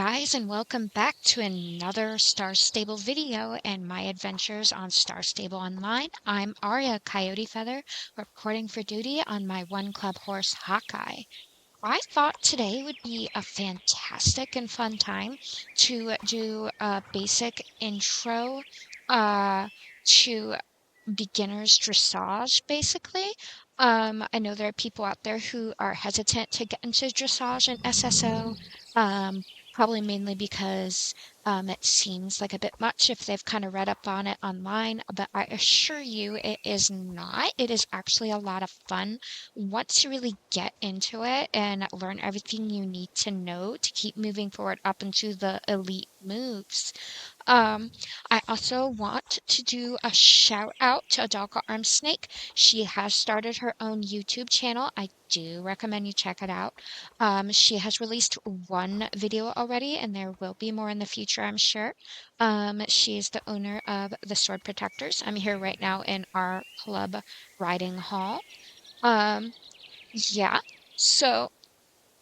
guys, and welcome back to another Star Stable video and my adventures on Star Stable Online. I'm Arya Coyote Feather, reporting for duty on my one club horse Hawkeye. I thought today would be a fantastic and fun time to do a basic intro to beginner's dressage, basically. I know there are people out there who are hesitant to get into dressage and SSO, um, probably mainly because it seems like a bit much if they've kind of read up on it online, but I assure you it is not. It is actually a lot of fun once you really get into it and learn everything you need to know to keep moving forward up into the elite moves. Um, I also want to do a shout out to Adalka Armsnake. She has started her own YouTube channel. I do recommend you check it out. She has released one video already, and there will be more in the future, I'm sure. She is the owner of the Sword Protectors. I'm here right now in our club riding hall. Um, yeah. So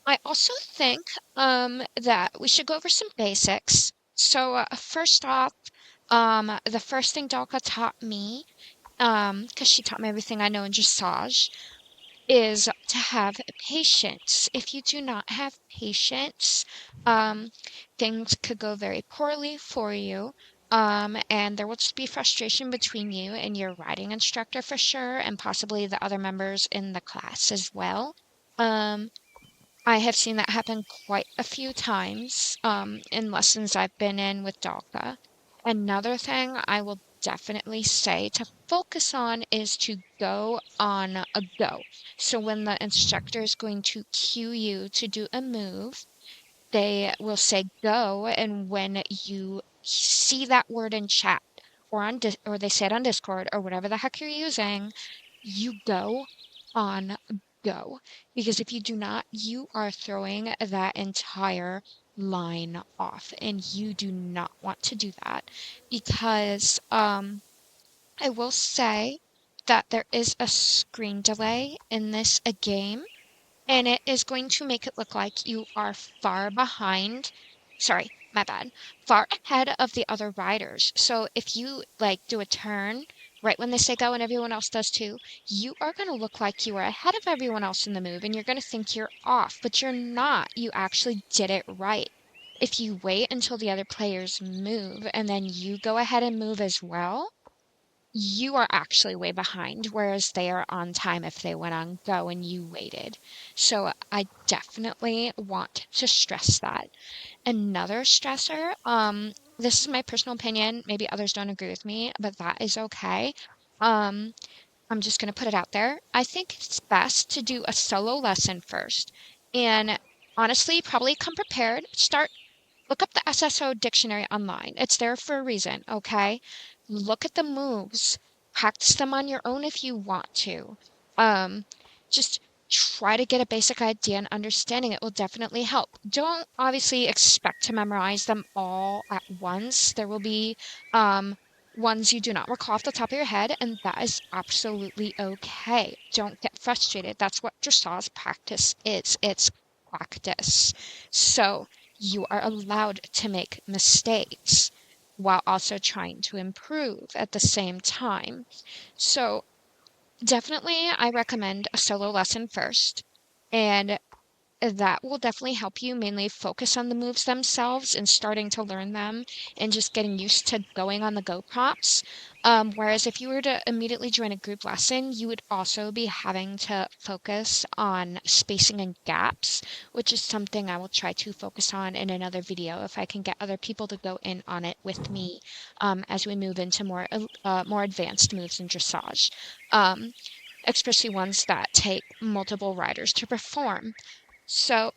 I also think that we should go over some basics. So first off, the first thing Dalka taught me, because she taught me everything I know in dressage, is to have patience. If you do not have patience, things could go very poorly for you. And there will just be frustration between you and your riding instructor for sure, and possibly the other members in the class as well. Um, I have seen that happen quite a few times in lessons I've been in with Dalka. Another thing I will definitely say to focus on is to go on a go. So when the instructor is going to cue you to do a move, they will say go, and when you see that word in chat or or they say it on Discord or whatever the heck you're using, you go on go. Because if you do not, you are throwing that entire line off, and you do not want to do that. Because I will say that there is a screen delay in this game, and it is going to make it look like you are far behind. Sorry, my bad. Far ahead of the other riders. So if you like do a turn right when they say go and everyone else does too, you are going to look like you are ahead of everyone else in the move, and you're going to think you're off, but you're not. You actually did it right. If you wait until the other players move and then you go ahead and move as well, you are actually way behind, whereas they are on time if they went on go and you waited. So I definitely want to stress that. Another stressor, this is my personal opinion, maybe others don't agree with me, but that is okay. Um, I'm just going to put it out there. I think it's best to do a solo lesson first. And honestly, probably come prepared. Look up the SSO dictionary online. It's there for a reason, okay? Look at the moves. Practice them on your own if you want to. Just try to get a basic idea and understanding. It will definitely help. Don't obviously expect to memorize them all at once. There will be ones you do not recall off the top of your head, and that is absolutely okay. Don't get frustrated. That's what dressage practice is. It's practice. So you are allowed to make mistakes while also trying to improve at the same time. So definitely I recommend a solo lesson first, and that will definitely help you mainly focus on the moves themselves and starting to learn them and just getting used to going on the go prompts. Whereas if you were to immediately join a group lesson, you would also be having to focus on spacing and gaps, which is something I will try to focus on in another video if I can get other people to go in on it with me as we move into more advanced moves in dressage. Especially ones that take multiple riders to perform. So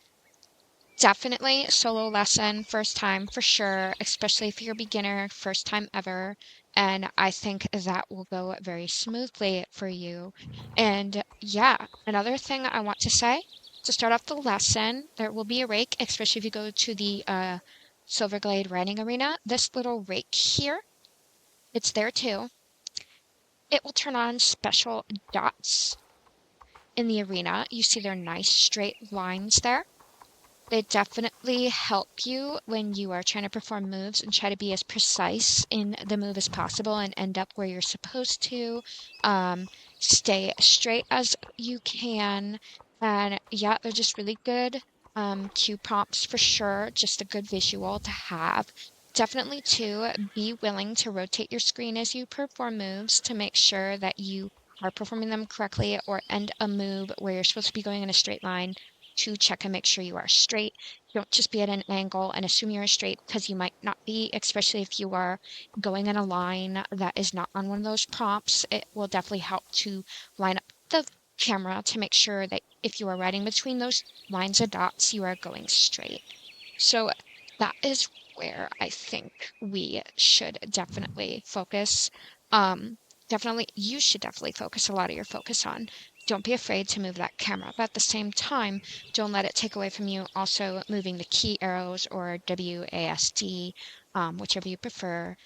definitely solo lesson, first time for sure, especially if you're a beginner, first time ever. And I think that will go very smoothly for you. And yeah, another thing I want to say to start off the lesson, there will be a rake, especially if you go to the Silverglade riding arena. This little rake here, it's there too. It will turn on special dots in the arena. You see their nice straight lines there. They definitely help you when you are trying to perform moves and try to be as precise in the move as possible and end up where you're supposed to. Um, Stay straight as you can. And yeah, they're just really good cue prompts for sure. Just a good visual to have. Definitely too, be willing to rotate your screen as you perform moves to make sure that you are performing them correctly or end a move where you're supposed to be going in a straight line to check and make sure you are straight. Don't just be at an angle and assume you're straight because you might not be, especially if you are going in a line that is not on one of those prompts. It will definitely help to line up the camera to make sure that if you are riding between those lines of dots, you are going straight. So that is where I think we should definitely focus. Definitely, you should definitely focus a lot of your focus on. Don't be afraid to move that camera, but at the same time, don't let it take away from you also moving the key arrows or WASD, whichever you prefer,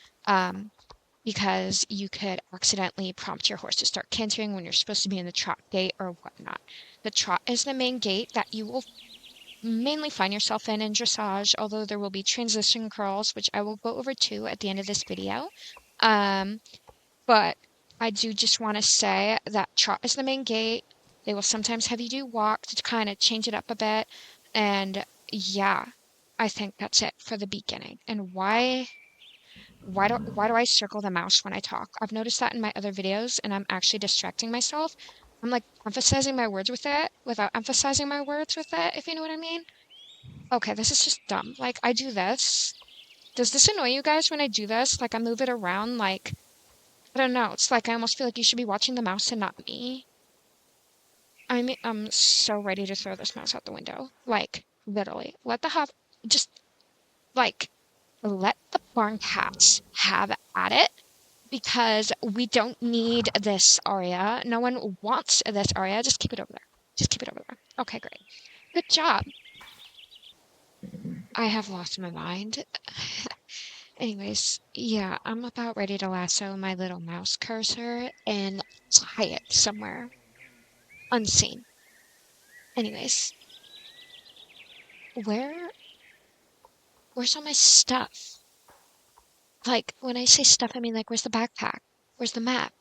because you could accidentally prompt your horse to start cantering when you're supposed to be in the trot gate or whatnot. The trot is the main gate that you will mainly find yourself in dressage, although there will be transition curls, which I will go over too at the end of this video. Um, but I do just want to say that trot is the main gate. They will sometimes have you do walk to kind of change it up a bit. And yeah, I think that's it for the beginning. And why do I circle the mouse when I talk? I've noticed that in my other videos and I'm actually distracting myself. I'm like emphasizing my words with it without emphasizing my words with it, if you know what I mean. Okay, this is just dumb. Like, I do this. Does this annoy you guys when I do this? Like, I move it around, like, I don't know. It's like I almost feel like you should be watching the mouse and not me. I'm so ready to throw this mouse out the window. Like, literally. Just, like, let the barn cats have at it because we don't need this Aria. No one wants this Aria. Just keep it over there. Just keep it over there. Okay, great. Good job. I have lost my mind. Anyways, yeah, I'm about ready to lasso my little mouse cursor and tie it somewhere unseen. Anyways, where where's all my stuff? Like when I say stuff, I mean like where's the backpack? Where's the map?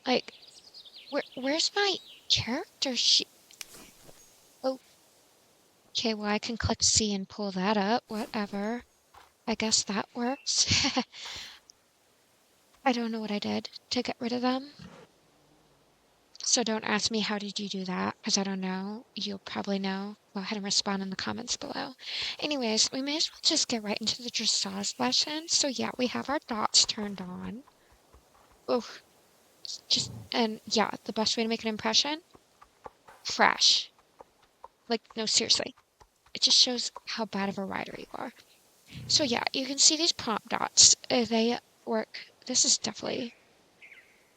Like where's my character sheet? Oh, okay, well I can click C and pull that up. Whatever. I guess that works. I don't know what I did to get rid of them. So don't ask me how did you do that, because I don't know. You'll probably know. Go ahead and respond in the comments below. Anyways, we may as well just get right into the dressage lesson. So yeah, we have our dots turned on. Oh, and yeah, the best way to make an impression, fresh. Like, no, seriously. It just shows how bad of a rider you are. So yeah, you can see these prompt dots. They work. This is definitely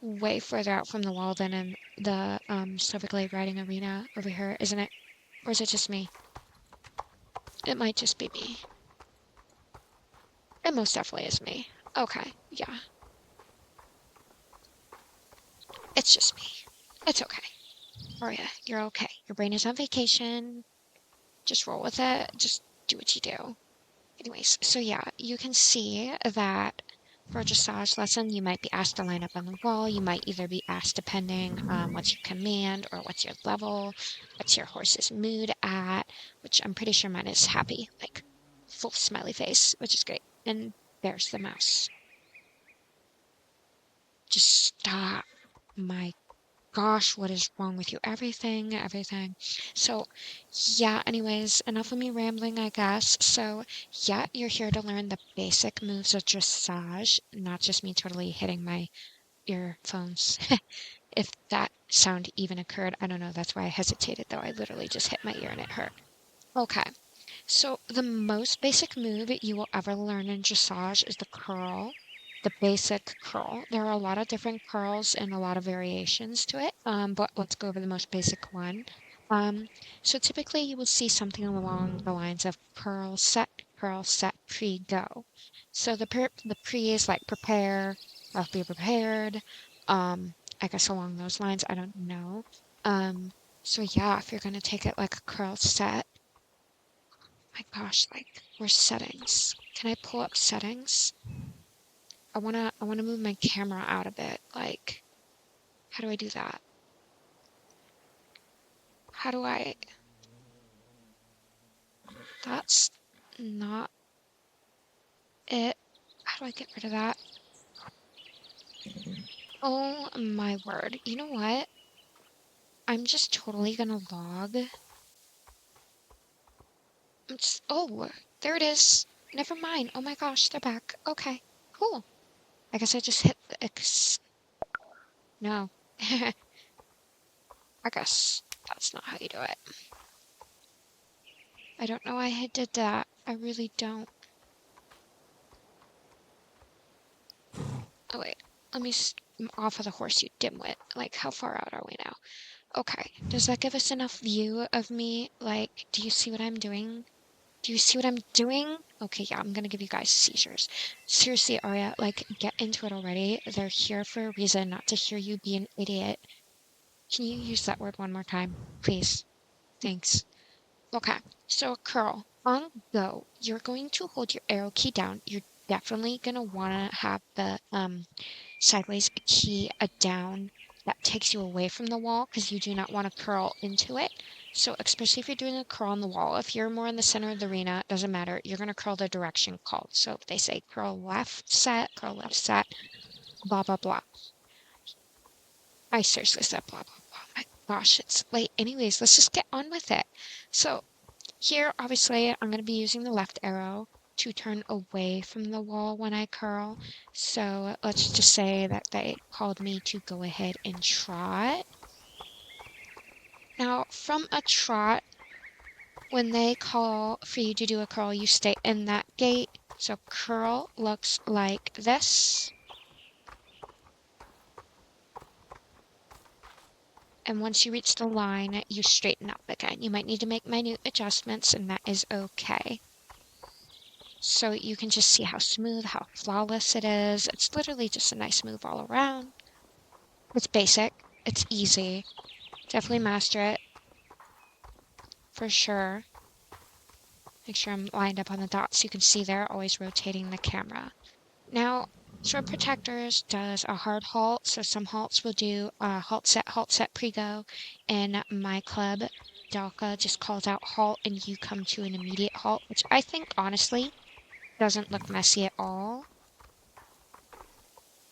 way further out from the wall than in the Silver Glade riding arena over here, isn't it? Or is it just me? It might just be me. It most definitely is me. Okay, yeah. It's just me. It's okay. Aria, you're okay. Your brain is on vacation. Just roll with it. Just do what you do. Anyways, so yeah, you can see that for a dressage lesson, you might be asked to line up on the wall. You might either be asked depending on what's your command or what's your level, what's your horse's mood at, which I'm pretty sure mine is happy, like full smiley face, which is great. And there's the mouse. Just stop. My gosh, what is wrong with you? Everything. So, yeah, anyways, enough of me rambling, I guess. So, yeah, you're here to learn the basic moves of dressage, not just me totally hitting my earphones. If that sound even occurred, I don't know. That's why I hesitated, though. I literally just hit my ear and it hurt. Okay. So the most basic move you will ever learn in dressage is the curl, the basic curl. There are a lot of different curls and a lot of variations to it, but let's go over the most basic one. Um, so typically you will see something along the lines of curl set, pre, go. So the pre is like prepare, be prepared. I guess along those lines, I don't know. So yeah, if you're gonna take it like a curl set, My gosh, like, where's settings? Can I pull up settings? I wanna move my camera out a bit. Like, how do I do that? How do I... That's not it. How do I get rid of that? Oh my word. You know what? I'm just totally gonna log. Oh, there it is. Never mind. Oh my gosh, they're back. Okay, cool. I guess I just hit the No. I guess that's not how you do it. I don't know why I did that. I really don't. Oh wait, let me off of the horse, you dimwit. Like, how far out are we now? Okay, does that give us enough view of me? Like, do you see what I'm doing? Do you see what I'm doing? Okay, yeah, I'm gonna give you guys seizures. Seriously, Arya, like, get into it already. They're here for a reason, not to hear you be an idiot. Can you use that word one more time, please? Thanks. Okay, so a curl. On go, you're going to hold your arrow key down. You're definitely gonna wanna have the sideways key down that takes you away from the wall because you do not want to curl into it. So especially if you're doing a curl on the wall, if you're more in the center of the arena, it doesn't matter. You're going to curl the direction called. So if they say curl left set, blah, blah, blah. I seriously said blah, blah, blah. My gosh, it's late. Anyways, let's just get on with it. So here, obviously, I'm going to be using the left arrow to turn away from the wall when I curl. So let's just say that they called me to go ahead and trot. Now, from a trot, when they call for you to do a curl, you stay in that gait. So curl looks like this. And once you reach the line, you straighten up again. You might need to make minute adjustments, and that is okay. So you can just see how smooth, how flawless it is. It's literally just a nice move all around. It's basic. It's easy. Definitely master it. For sure. Make sure I'm lined up on the dots so you can see there, always rotating the camera. Now, Sword Protectors does a hard halt, so some halts will do halt set, pre-go. In my club, Dalka just calls out halt and you come to an immediate halt, which I think, honestly, doesn't look messy at all.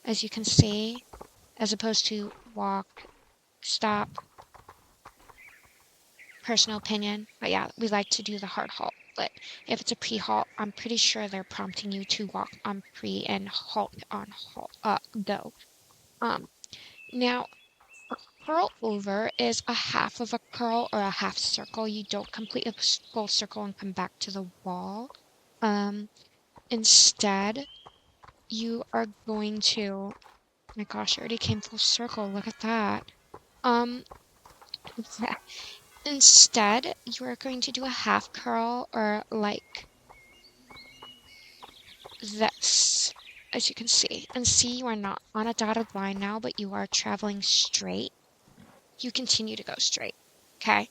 As you can see, as opposed to walk, stop, personal opinion. But yeah, we like to do the hard halt. But if it's a pre-halt, I'm pretty sure they're prompting you to walk on pre and halt on go. Now, a curl over is a half of a curl or a half circle. You don't complete a full circle and come back to the wall. Instead, you are going to, my gosh, I already came full circle. Look at that. Instead, you are going to do a half curl or like this, as you can see. And see, you are not on a dotted line now, but you are traveling straight. You continue to go straight, okay?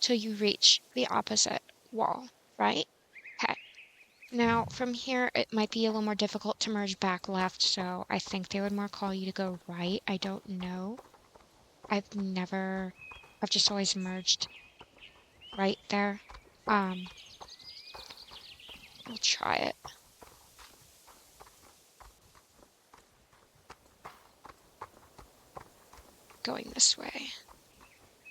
Till you reach the opposite wall, right? Okay. Now, from here, it might be a little more difficult to merge back left, so I think they would more call you to go right. I don't know. I've just always merged right there. We'll try it. Going this way.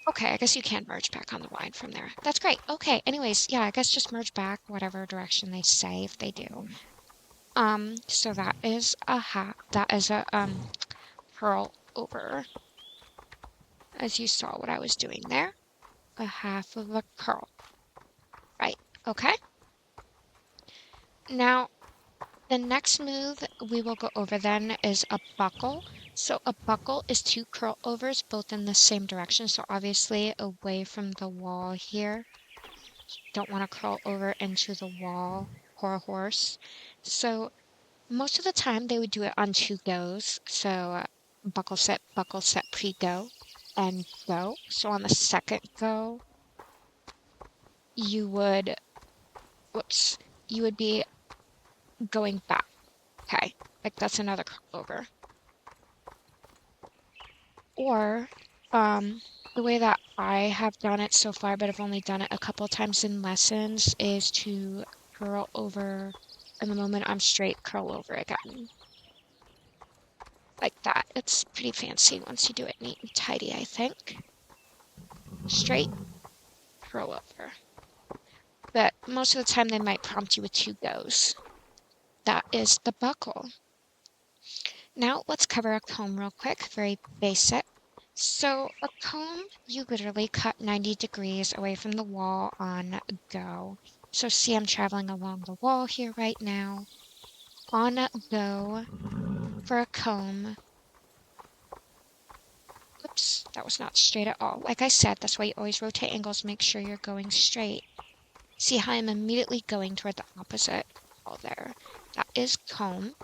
Okay, I guess you can merge back on the line from there. That's great. Okay, anyways, yeah, I guess just merge back whatever direction they say if they do. So that is a curl over. As you saw what I was doing there. A half of a curl. Right, okay? Now, the next move we will go over then is a buckle. So a buckle is two curl overs both in the same direction. So obviously away from the wall here. Don't want to curl over into the wall. Poor horse. So most of the time they would do it on two goes. So buckle set, pre-go, and go. So on the second go, you would whoops, you would be going back. Okay, like that's another curl over. Or the way that I have done it so far, but I've only done it a couple times in lessons, is to curl over, and the moment I'm straight, curl over again. Like that. It's pretty fancy once you do it neat and tidy, I think. Straight, curl over. But most of the time they might prompt you with 2 goes. That is the buckle. Now let's cover a comb real quick, very basic. So a comb, you literally cut 90 degrees away from the wall on go. So see, I'm traveling along the wall here right now. On go for a comb. Oops, that was not straight at all. Like I said, that's why you always rotate angles, make sure you're going straight. See how I'm immediately going toward the opposite wall there. That is comb.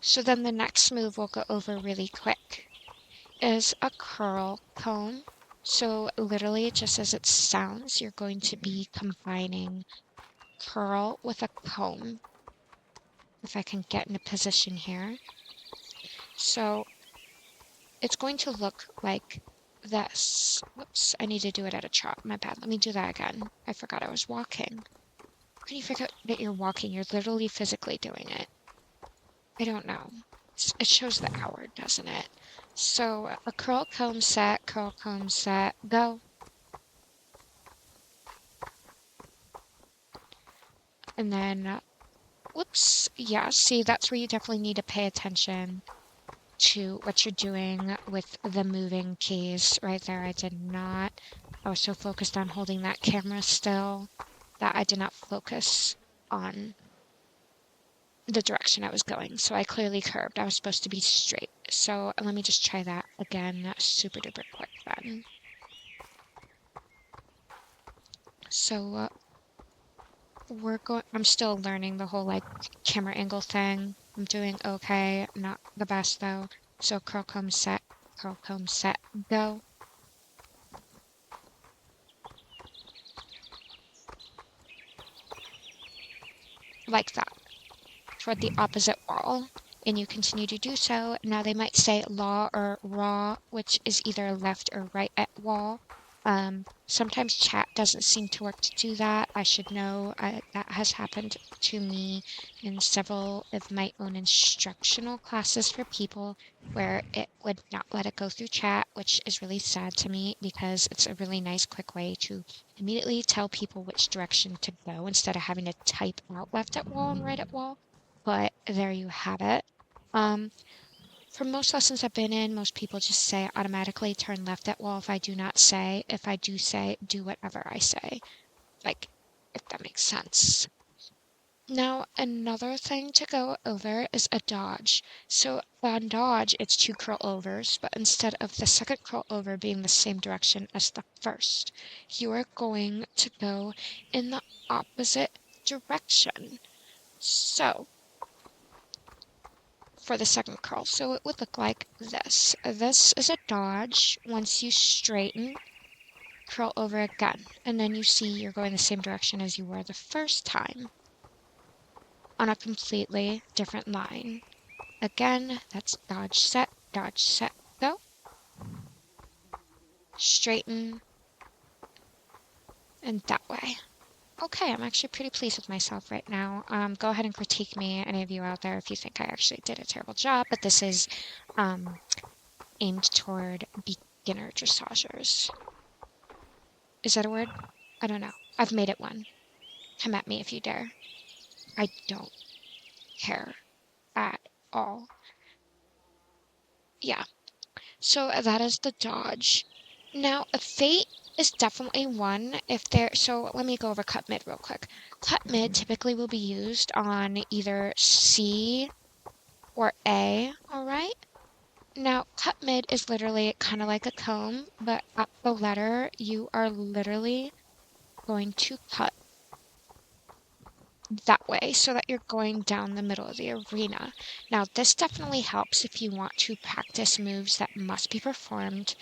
So then the next move we'll go over really quick is a curl comb. So literally, just as it sounds, you're going to be combining curl with a comb. If I can get in a position here. So it's going to look like this. Whoops, I need to do it at a trot. My bad. Let me do that again. I forgot I was walking. How can you forget that you're walking? You're literally physically doing it. I don't know. It shows the hour, doesn't it? So a curl comb set, go. And then, whoops, yeah, see, that's where you definitely need to pay attention to what you're doing with the moving keys right there. I did not, I was so focused on holding that camera still that I did not focus on the direction I was going. So I clearly curved. I was supposed to be straight. So let me just try that again super duper quick then. So I'm still learning the whole like camera angle thing. I'm doing okay. Not the best though. So curl comb set, go. Like that. Toward the opposite wall, and you continue to do so. Now they might say law or raw, which is either left or right at wall. Sometimes chat doesn't seem to work to do that. I should know. That has happened to me in several of my own instructional classes for people where it would not let it go through chat, which is really sad to me because it's a really nice quick way to immediately tell people which direction to go instead of having to type out left at wall and right at wall. But there you have it. Um, for most lessons I've been in, most people just say automatically turn left at wall if I do not say. If I do say, do whatever I say. Like, if that makes sense. Now, another thing to go over is a dodge. So on dodge, it's 2 curl overs, but instead of the second curl over being the same direction as the first, you are going to go in the opposite direction. So for the second curl. So it would look like this. This is a dodge. Once you straighten, curl over again. And then you see you're going the same direction as you were the first time on a completely different line. Again, that's dodge, set, go. Straighten, and that way. Okay, I'm actually pretty pleased with myself right now. Go ahead and critique me, any of you out there, if you think I actually did a terrible job, but this is aimed toward beginner dressagers. Is that a word? I don't know. I've made it one. Come at me if you dare. I don't care at all. Yeah. So that is the dodge. Now, a fate is definitely one if there. So let me go over cut mid real quick. Cut mid typically will be used on either C or A, all right? Now, cut mid is literally kind of like a comb, but at the letter, you are literally going to cut that way so that you're going down the middle of the arena. Now, this definitely helps if you want to practice moves that must be performed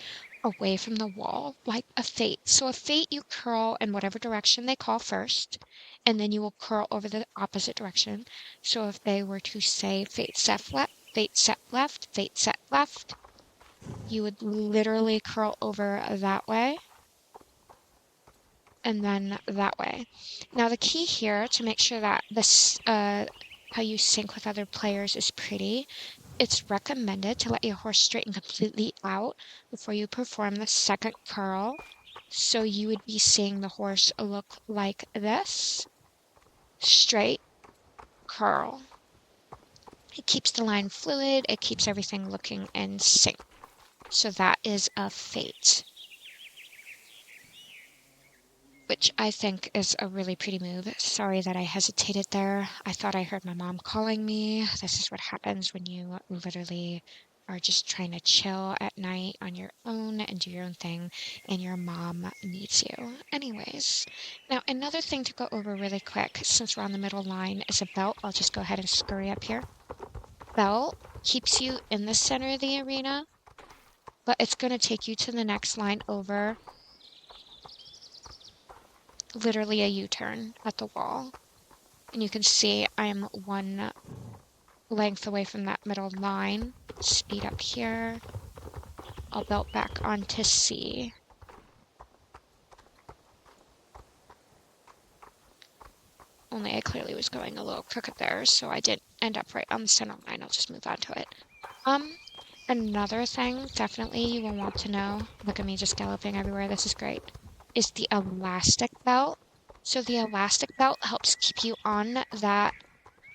away from the wall, like a fate. So a fate you curl in whatever direction they call first, and then you will curl over the opposite direction. So if they were to say fate set left, fate set left, fate set left, you would literally curl over that way and then that way. Now the key here to make sure that this how you sync with other players is pretty, it's recommended to let your horse straighten completely out before you perform the second curl. So you would be seeing the horse look like this, straight, curl. It keeps the line fluid, it keeps everything looking in sync. So that is a fate, which I think is a really pretty move. Sorry that I hesitated there. I thought I heard my mom calling me. This is what happens when you literally are just trying to chill at night on your own and do your own thing, and your mom needs you. Anyways, now another thing to go over really quick, since we're on the middle line, is a belt. I'll just go ahead and scurry up here. Belt keeps you in the center of the arena, but it's going to take you to the next line over, literally a U-turn at the wall. And you can see I am one length away from that middle line. Speed up here. I'll belt back onto C. Only I clearly was going a little crooked there, so I didn't end up right on the center line. I'll just move on to it. Another thing definitely you will want to know, look at me just galloping everywhere, this is great, is the elastic belt. So the elastic belt helps keep you on that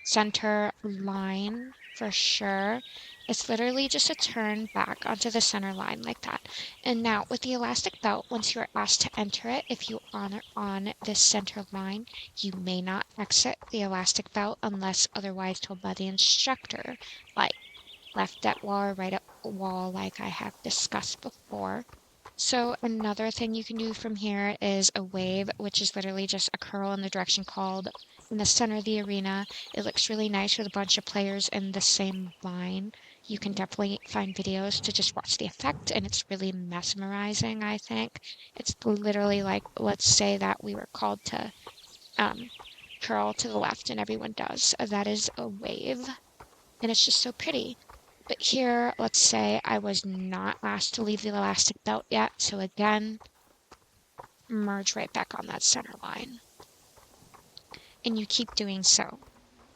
center line for sure. It's literally just a turn back onto the center line like that. And now with the elastic belt, once you're asked to enter it, if you are on this center line, you may not exit the elastic belt unless otherwise told by the instructor, like left at wall or right at wall, like I have discussed before. So another thing you can do from here is a wave, which is literally just a curl in the direction called in the center of the arena. It looks really nice with a bunch of players in the same line. You can definitely find videos to just watch the effect, and it's really mesmerizing, I think. It's literally like, let's say that we were called to curl to the left and everyone does. That is a wave, and it's just so pretty. But here, let's say I was not asked to leave the elastic belt yet, so again, merge right back on that center line. And you keep doing so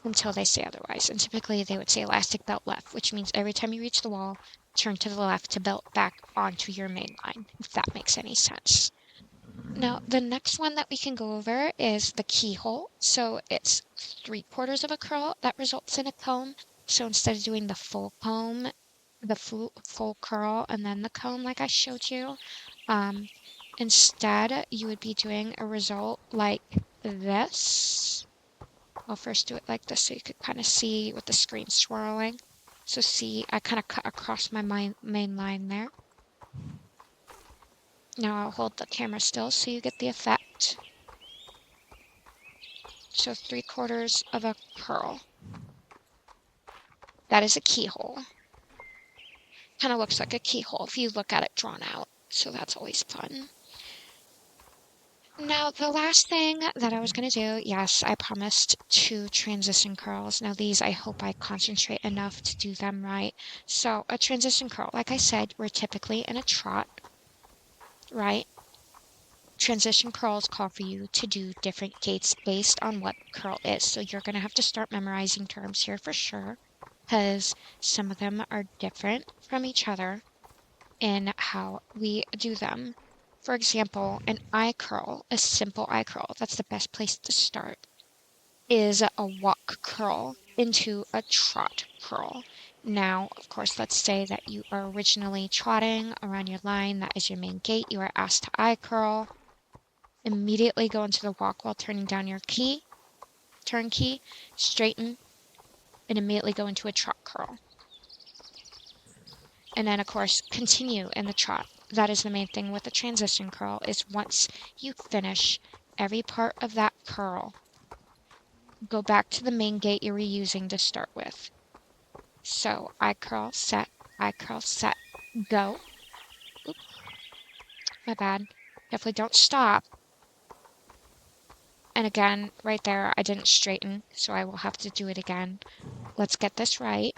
until they say otherwise. And typically they would say elastic belt left, which means every time you reach the wall, turn to the left to belt back onto your main line, if that makes any sense. Now, the next one that we can go over is the keyhole. So it's 3/4 of a curl that results in a comb. So instead of doing the full comb, the full curl and then the comb like I showed you, instead you would be doing a result like this. I'll first do it like this so you could kind of see with the screen swirling. So see, I kind of cut across my main line there. Now I'll hold the camera still so you get the effect. So 3/4 of a curl. That is a keyhole. Kind of looks like a keyhole if you look at it drawn out. So that's always fun. Now, the last thing that I was going to do, yes, I promised 2 transition curls. Now, these, I hope I concentrate enough to do them right. So, a transition curl, like I said, we're typically in a trot, right? Transition curls call for you to do different gaits based on what curl is. So, you're going to have to start memorizing terms here for sure, because some of them are different from each other in how we do them. For example, an eye curl, a simple eye curl, that's the best place to start, is a walk curl into a trot curl. Now, of course, let's say that you are originally trotting around your line, that is your main gait, you are asked to eye curl, immediately go into the walk while turning down your turn key, straighten, and immediately go into a trot curl. And then, of course, continue in the trot. That is the main thing with the transition curl, is once you finish every part of that curl, go back to the main gait you were using to start with. So, I curl, set, go. Oops, my bad. Definitely don't stop. And again, right there, I didn't straighten, so I will have to do it again. Let's get this right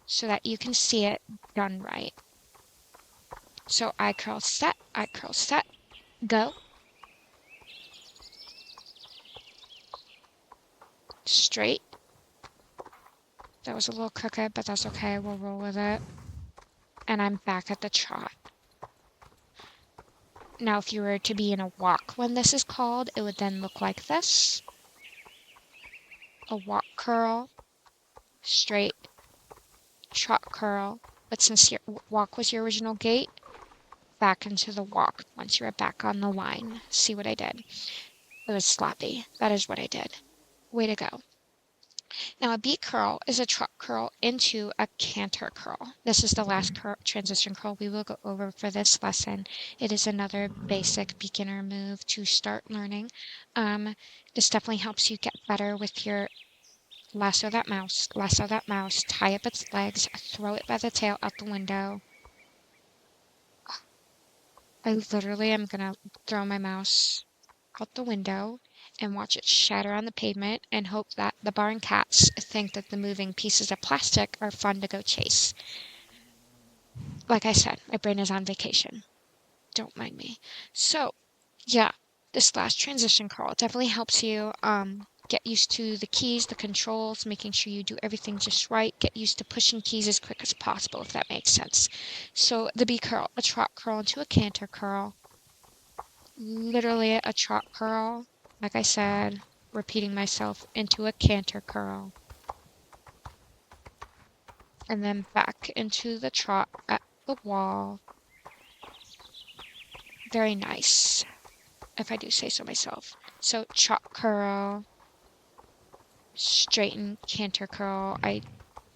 so that you can see it done right. So I curl set, go. Straight. That was a little crooked, but that's okay. We'll roll with it. And I'm back at the trot. Now, if you were to be in a walk when this is called, it would then look like this. A walk curl, straight, trot curl. But since your walk was your original gait, back into the walk once you're back on the line. See what I did? It was sloppy. That is what I did. Way to go. Now, a beat curl is a trot curl into a canter curl. This is the last transition curl we will go over for this lesson. It is another basic beginner move to start learning. This definitely helps you get better with your lasso that mouse, tie up its legs, throw it by the tail out the window. I literally am going to throw my mouse out the window and watch it shatter on the pavement and hope that the barn cats think that the moving pieces of plastic are fun to go chase. Like I said, my brain is on vacation. Don't mind me. So, yeah, this last transition curl definitely helps you get used to the keys, the controls, making sure you do everything just right. Get used to pushing keys as quick as possible, if that makes sense. So the B curl, a trot curl into a canter curl. Literally a trot curl, like I said, repeating myself, into a canter curl. And then back into the trot at the wall. Very nice, if I do say so myself. So trot curl, straighten, canter curl. I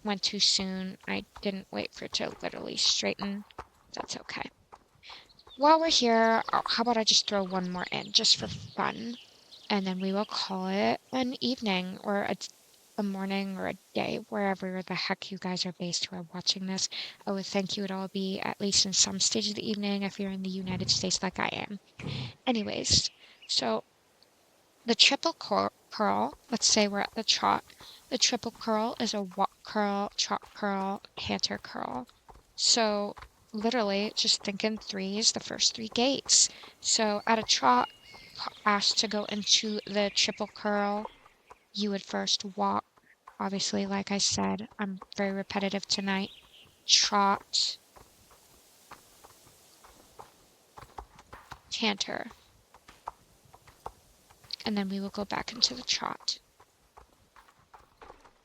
went too soon. I didn't wait for it to literally straighten. That's okay. While we're here, how about I just throw one more in just for fun? And then we will call it an evening or a morning or a day, wherever the heck you guys are based who are watching this. I would think you would all be at least in some stage of the evening if you're in the United States like I am. Anyways, so the triple curl, let's say we're at the trot. The triple curl is a walk curl, trot curl, canter curl. So literally just think in threes, the first three gaits. So at a trot, asked to go into the triple curl, you would first walk. Obviously, like I said, I'm very repetitive tonight. Trot, canter, and then we will go back into the trot.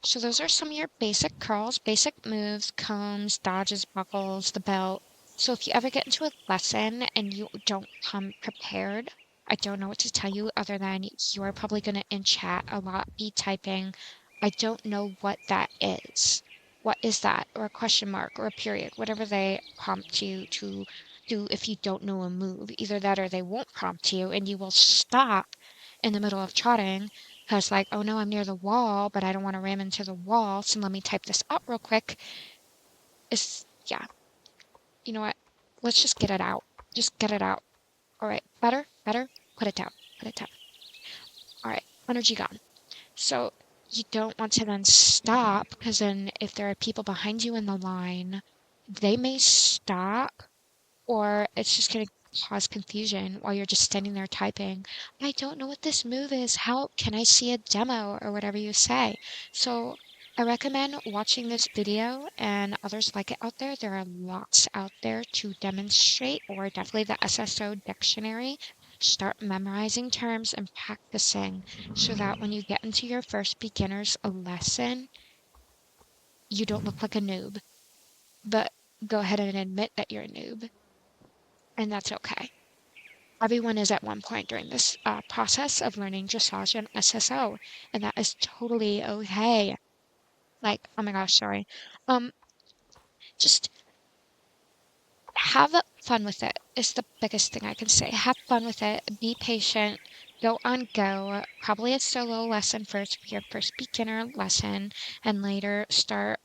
So those are some of your basic curls, basic moves, combs, dodges, buckles, the belt. So if you ever get into a lesson and you don't come prepared, I don't know what to tell you other than you're probably going to in chat a lot be typing, I don't know what that is. What is that? Or a question mark or a period, whatever they prompt you to do if you don't know a move. Either that or they won't prompt you and you will stop in the middle of trotting because like, oh no, I'm near the wall, but I don't want to ram into the wall, so let me type this up real quick. Yeah, you know what? Let's just get it out. Just get it out. All right, better, put it down, put it down. All right, energy gone. So you don't want to then stop because then if there are people behind you in the line, they may stop or it's just going to cause confusion while you're just standing there typing. I don't know what this move is. Help, can I see a demo or whatever you say? So I recommend watching this video and others like it out there. There are lots out there to demonstrate, or definitely the SSO dictionary. Start memorizing terms and practicing so that when you get into your first beginner's lesson, you don't look like a noob. But go ahead and admit that you're a noob, and that's okay. Everyone is at one point during this process of learning dressage and SSO, and that is totally okay. Like, oh my gosh, sorry. Just have fun with it is the biggest thing I can say. Have fun with it. Be patient. Go on go. Probably a solo lesson first for your first beginner lesson, and later start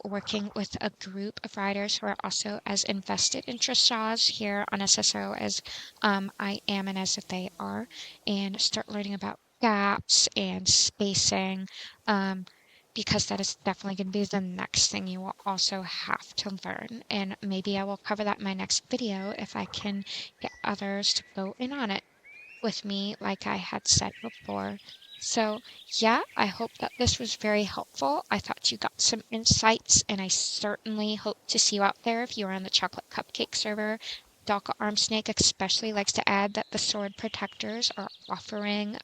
working with a group of riders who are also as invested in dressage here on SSO as I am and as if they are, and start learning about gaps and spacing, because that is definitely going to be the next thing you will also have to learn. And maybe I will cover that in my next video if I can get others to go in on it with me, like I had said before. So, yeah, I hope that this was very helpful. I thought you got some insights, and I certainly hope to see you out there if you're on the chocolate cupcake server. Dalka Armsnake especially likes to add that the sword protectors are offering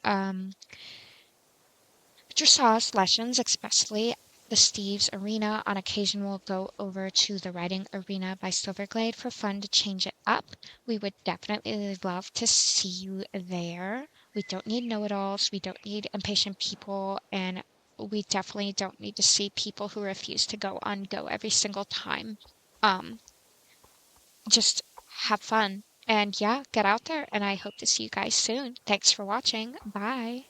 dressage lessons, especially the Steve's Arena. On occasion, we'll go over to the Riding Arena by Silverglade for fun to change it up. We would definitely love to see you there. We don't need know-it-alls. We don't need impatient people. And we definitely don't need to see people who refuse to go on go every single time. Um, just have fun. And yeah, get out there. And I hope to see you guys soon. Thanks for watching. Bye.